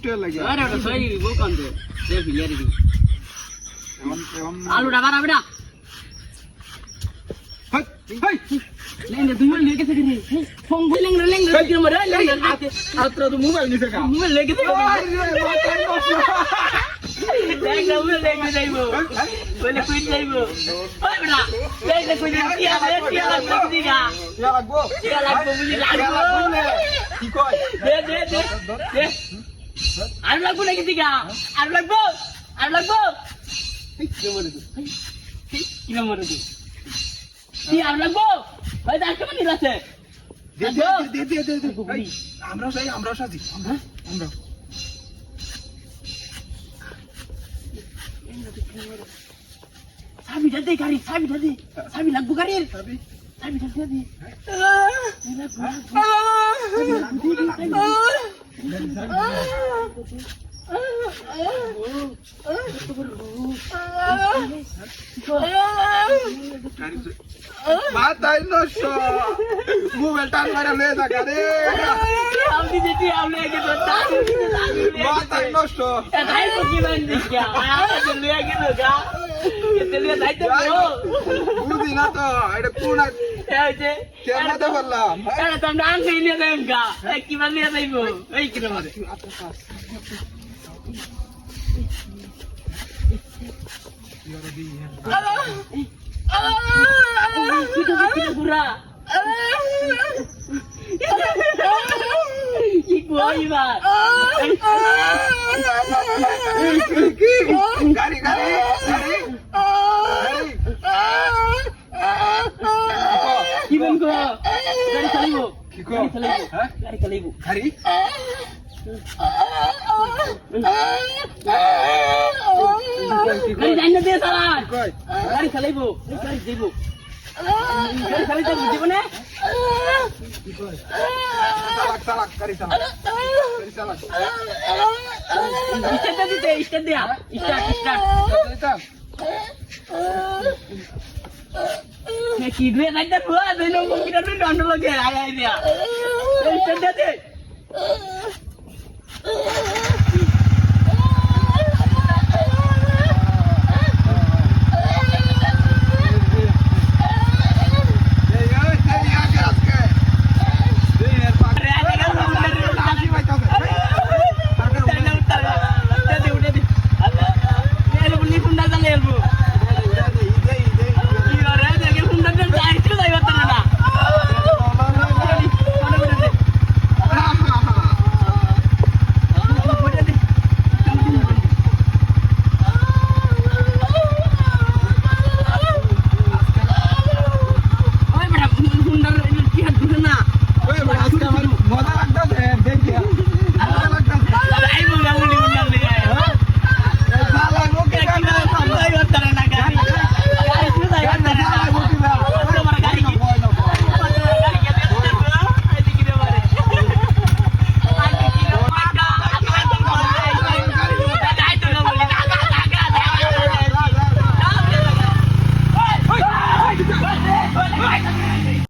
আরে ওটা সই বল কোন দে সে ফিলিয়ারি দি আলু ডাবা রাবড়া হাই হাই লেঙ্গে তুই বল লেগে থেকে রে ফোন বল লেঙ্গে কি মরে লেঙ্গে আত্র তো মোবাইল নিছে কা মোবাইল লেগে থেকে লেঙ্গে যাইবো বলে কই যাইবো ওই বড়া লেঙ্গে কই যাই কি লাগবে দিগা লাগবো বুঝি লাগবো কি কয় দে আর লাগবো নাকি দিগা আর লাগবো কি মরে তুই কি আর লাগবো ভাই দাঁড় কেমন নিলাছে দে আমরা সাজি আমরা চাবিটা দে গাড়ি চাবি লাগবো গাড়ির চাবিটা দে মাথায় নষ্ট মোবাইল টান মারা লয়ে থাকা রে আমি যেটি আমি আগে তো মাথায় নষ্ট তাই তো কি বান দিছা আমি লয়ে গেল গা এতে লয়ে যাইতে বুঝি না তো এটা কোন এই যে কেমন তো বললাম আরে তুমি আনতে নিয়ে যাইম গা কি বান নিয়ে যাইবো এই কি মারে বুড়া কি কই বা গাড়ি কি বল গো গাড়ি চালাইবো কি কো হ্যাঁ গাড়ি চালাইবো গাড়ি গাড়ি জানি না দে সারা কই গাড়ি চালাইবো গাড়ি যাইবো গাড়ি চালাইতে বুঝিব না চালাক গাড়ি চালাক স্টার্ট দিতে স্টার্ট দিয়া স্টার্ট কি দুই নাইটা বুয়া দুই নম্বর কিটা দুই দণ্ড লাগে আয় দিয়া স্টার্ট দে